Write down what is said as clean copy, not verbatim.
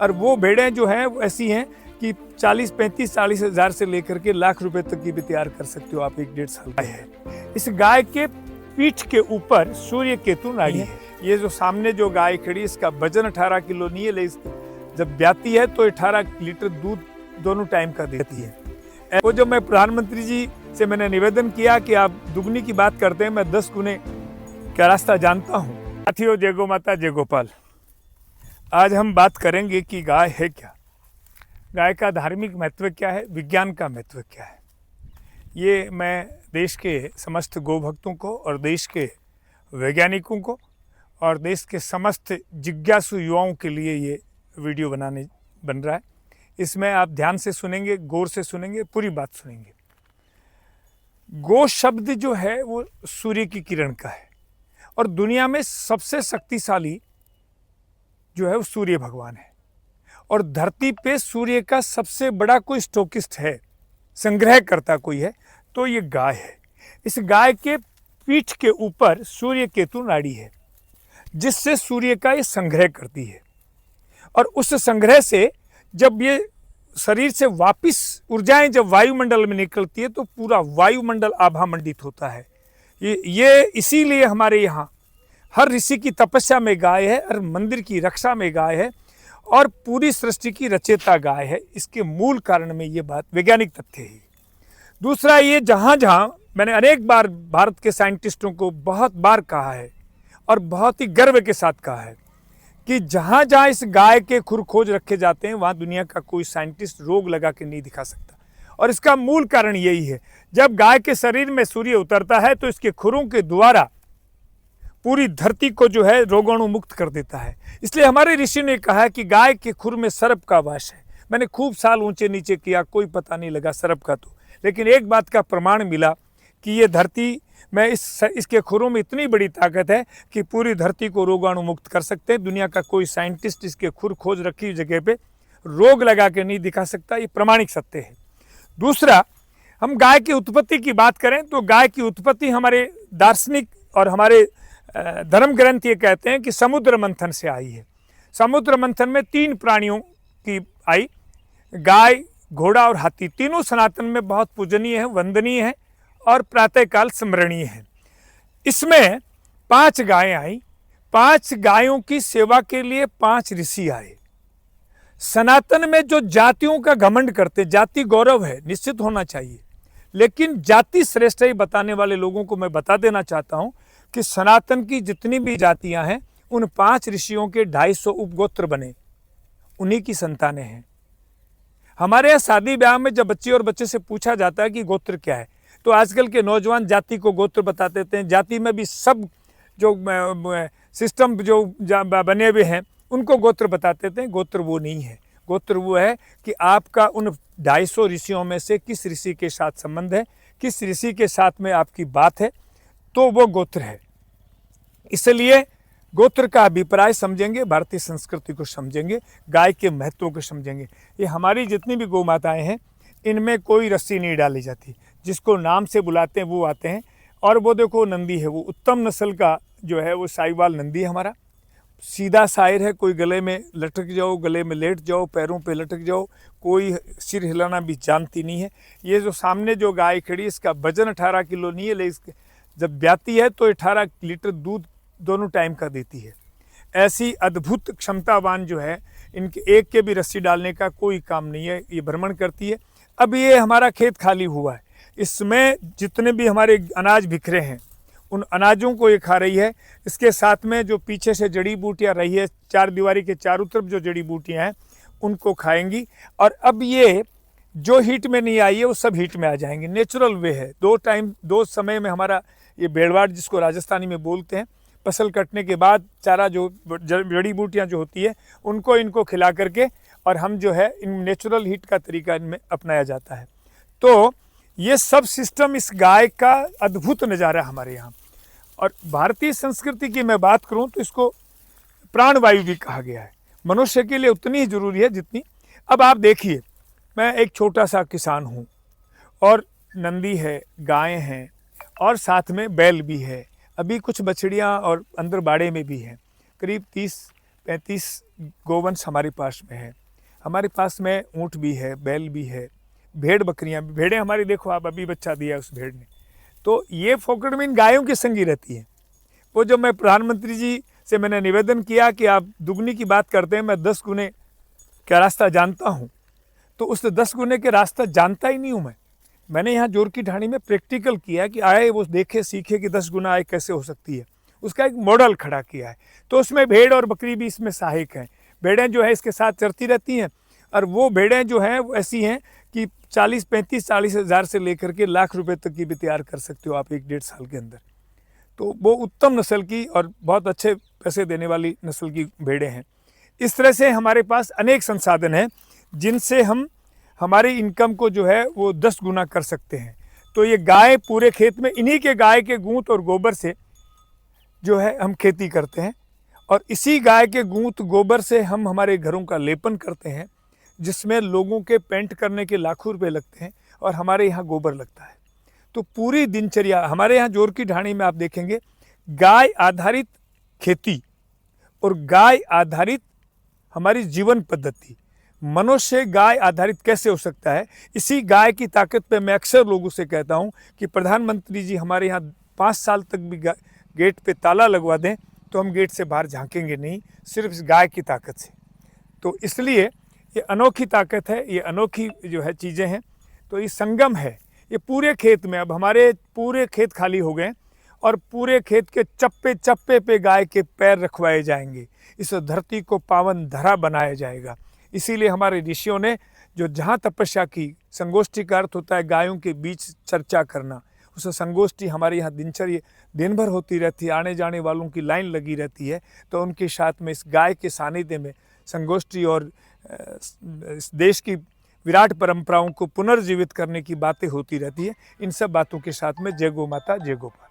और वो भेड़ें जो हैं वो ऐसी हैं कि 40-35-40 हज़ार से लेकर के लाख रुपए तक की भी तैयार कर सकते हो आप। 1-1.5 साल का है। इस गाय के पीठ के ऊपर सूर्य केतु नाड़ी है। ये जो सामने जो गाय खड़ी, इसका वजन 18 किलो नहीं है, लेकिन जब ब्याती है तो 18 लीटर दूध दोनों टाइम का देती है। वो जो मैं प्रधानमंत्री जी से मैंने निवेदन किया कि आप दुगनी की बात करते हैं, मैं 10 गुने का रास्ता जानता हूँ। साथियों, जय गौ माता, जय गोपाल। आज हम बात करेंगे कि गाय है क्या, गाय का धार्मिक महत्व क्या है, विज्ञान का महत्व क्या है। ये मैं देश के समस्त गौ भक्तों को और देश के वैज्ञानिकों को और देश के समस्त जिज्ञासु युवाओं के लिए ये वीडियो बन रहा है। इसमें आप ध्यान से सुनेंगे, गौर से सुनेंगे, पूरी बात सुनेंगे। गौ शब्द जो है वो सूर्य की किरण का है और दुनिया में सबसे शक्तिशाली जो है वो सूर्य भगवान है। और धरती पे सूर्य का सबसे बड़ा कोई स्टोकिस्ट है, संग्रह करता कोई है, तो ये गाय है। इस गाय के पीठ के ऊपर सूर्य केतु नाड़ी है, जिससे सूर्य का ये संग्रह करती है। और उस संग्रह से जब ये शरीर से वापिस ऊर्जाएं जब वायुमंडल में निकलती है तो पूरा वायुमंडल आभामंडित होता है। ये इसीलिए हमारे यहाँ हर ऋषि की तपस्या में गाय है, हर मंदिर की रक्षा में गाय है और पूरी सृष्टि की रचयिता गाय है। इसके मूल कारण में ये बात वैज्ञानिक तथ्य है। दूसरा, ये जहाँ जहाँ मैंने अनेक बार भारत के साइंटिस्टों को बहुत बार कहा है और बहुत ही गर्व के साथ कहा है कि जहाँ जहाँ इस गाय के खुर खोज रखे जाते हैं वहाँ दुनिया का कोई साइंटिस्ट रोग लगा के नहीं दिखा सकता। और इसका मूल कारण यही है, जब गाय के शरीर में सूर्य उतरता है तो इसके खुरों के द्वारा पूरी धरती को जो है रोगाणु मुक्त कर देता है। इसलिए हमारे ऋषि ने कहा है कि गाय के खुर में सर्प का वास है। मैंने खूब साल ऊंचे नीचे किया, कोई पता नहीं लगा सर्प का, तो लेकिन एक बात का प्रमाण मिला कि ये धरती में इसके खुरों में इतनी बड़ी ताकत है कि पूरी धरती को रोगाणु मुक्त कर सकते हैं। दुनिया का कोई साइंटिस्ट इसके खुर खोज रखी जगह पे रोग लगा के नहीं दिखा सकता। ये प्रमाणिक सत्य है। दूसरा, हम गाय की उत्पत्ति की बात करें तो गाय की उत्पत्ति हमारे दार्शनिक और हमारे धर्म ग्रंथ ये कहते हैं कि समुद्र मंथन से आई है। समुद्र मंथन में 3 प्राणियों की आई, गाय, घोड़ा और हाथी। तीनों सनातन में बहुत पूजनीय है, वंदनीय है और प्रातःकाल स्मरणीय है। इसमें 5 गायें आई। 5 गायों की सेवा के लिए 5 ऋषि आए। सनातन में जो जातियों का घमंड करते, जाति गौरव है, निश्चित होना चाहिए, लेकिन जाति श्रेष्ठ ही बताने वाले लोगों को मैं बता देना चाहता हूं कि सनातन की जितनी भी जातियां हैं उन 5 ऋषियों के 250 उपगोत्र बने, उन्हीं की संतानें हैं। हमारे यहाँ शादी ब्याह में जब बच्ची और बच्चे से पूछा जाता है कि गोत्र क्या है, तो आजकल के नौजवान जाति को गोत्र बता देते हैं। जाति में भी सब जो सिस्टम जो बने हुए हैं उनको गोत्र बता देते हैं। गोत्र वो नहीं है। गोत्र वो है कि आपका उन 250 ऋषियों में से किस ऋषि के साथ संबंध है, किस ऋषि के साथ में आपकी बात है, तो वो गोत्र है। इसलिए गोत्र का अभिप्राय समझेंगे, भारतीय संस्कृति को समझेंगे, गाय के महत्व को समझेंगे। ये हमारी जितनी भी गौ माताएं हैं इनमें कोई रस्सी नहीं डाली जाती, जिसको नाम से बुलाते हैं वो आते हैं। और वो देखो नंदी है, वो उत्तम नस्ल का जो है वो साहिवाल नंदी है हमारा। सीधा शायर है, कोई गले में लटक जाओ, गले में लेट जाओ, पैरों पे लटक जाओ, कोई सिर हिलाना भी जानती नहीं है। ये जो सामने जो गाय खड़ी, इसका वजन 18 किलो नहीं है, लेकिन जब ब्याती है तो 18 लीटर दूध दोनों टाइम का देती है। ऐसी अद्भुत क्षमतावान जो है, इनके एक के भी रस्सी डालने का कोई काम नहीं है, ये भ्रमण करती है। अब ये हमारा खेत खाली हुआ है, इसमें जितने भी हमारे अनाज बिखरे हैं उन अनाजों को ये खा रही है। इसके साथ में जो पीछे से जड़ी बूटियाँ रही है, 4 दीवारी के चारों तरफ जो जड़ी बूटियाँ हैं उनको खाएंगी। और अब ये जो हीट में नहीं आई है वो सब हीट में आ जाएंगे। नेचुरल वे है। 2 समय में हमारा ये बेड़वाड़ जिसको राजस्थानी में बोलते हैं, फसल कटने के बाद चारा जो जड़ी बूटियाँ जो होती है उनको इनको खिला करके और हम जो है इन नेचुरल हीट का तरीका इनमें अपनाया जाता है। तो ये सब सिस्टम इस गाय का अद्भुत नज़ारा हमारे यहाँ। और भारतीय संस्कृति की मैं बात करूँ तो इसको प्राणवायु भी कहा गया है। मनुष्य के लिए उतनी ही जरूरी है जितनी। अब आप देखिए, मैं एक छोटा सा किसान हूँ और नंदी है, गायें हैं और साथ में बैल भी है। अभी कुछ बछड़ियाँ और अंदर बाड़े में भी हैं। करीब 30 35 गोवंश हमारे पास में है। हमारे पास में ऊँट भी है, बैल भी है, भेड़ बकरियां भी। भेड़ें हमारी देखो आप, अभी बच्चा दिया उस भेड़ ने। तो ये फोकट में इन गायों की संगी रहती है। वो जो मैं प्रधानमंत्री जी से मैंने निवेदन किया कि आप दुगनी की बात करते हैं, मैं 10 गुने का रास्ता जानता हूँ, तो उस 10 गुने के रास्ता जानता ही नहीं हूँ मैंने यहाँ जोर की ढाणी में प्रैक्टिकल किया कि आए वो देखे सीखे कि 10 गुना आय कैसे हो सकती है, उसका एक मॉडल खड़ा किया है। तो उसमें भेड़ और बकरी भी इसमें सहायक हैं। भेड़ें जो है इसके साथ चरती रहती हैं, और वो भेड़ें जो हैं वो ऐसी हैं कि 40 हज़ार से लेकर के लाख रुपए तक की भी तैयार कर सकते हो आप 1-1.5 साल के अंदर। तो वो उत्तम नस्ल की और बहुत अच्छे पैसे देने वाली नस्ल की भेड़ें हैं। इस तरह से हमारे पास अनेक संसाधन हैं जिनसे हम हमारी इनकम को जो है वो 10 गुना कर सकते हैं। तो ये गाय पूरे खेत में, इन्हीं के गाय के गूंत और गोबर से जो है हम खेती करते हैं, और इसी गाय के गूंत गोबर से हम हमारे घरों का लेपन करते हैं, जिसमें लोगों के पेंट करने के लाखों रुपए लगते हैं, और हमारे यहाँ गोबर लगता है। तो पूरी दिनचर्या हमारे यहाँ जोर की ढाणी में आप देखेंगे गाय आधारित खेती और गाय आधारित हमारी जीवन पद्धति। मनुष्य गाय आधारित कैसे हो सकता है? इसी गाय की ताकत पे मैं अक्सर लोगों से कहता हूँ कि प्रधानमंत्री जी हमारे यहाँ 5 साल तक भी गेट पे ताला लगवा दें तो हम गेट से बाहर झांकेंगे नहीं, सिर्फ इस गाय की ताकत से। तो इसलिए ये अनोखी ताकत है, ये अनोखी जो है चीज़ें हैं। तो ये संगम है, ये पूरे खेत में। अब हमारे पूरे खेत खाली हो गए और पूरे खेत के चप्पे चप्पे पे गाय के पैर रखवाए जाएंगे। इस धरती को पावन धरा बनाया जाएगा। इसीलिए हमारे ऋषियों ने जो जहाँ तपस्या की, संगोष्ठी का अर्थ होता है गायों के बीच चर्चा करना, उस संगोष्ठी हमारे यहाँ दिनचर्या दिन भर होती रहती है, आने जाने वालों की लाइन लगी रहती है। तो उनके साथ में इस गाय के सानिध्य में संगोष्ठी और इस देश की विराट परंपराओं को पुनर्जीवित करने की बातें होती रहती है। इन सब बातों के साथ में जय गौ माता, जय गोपाल।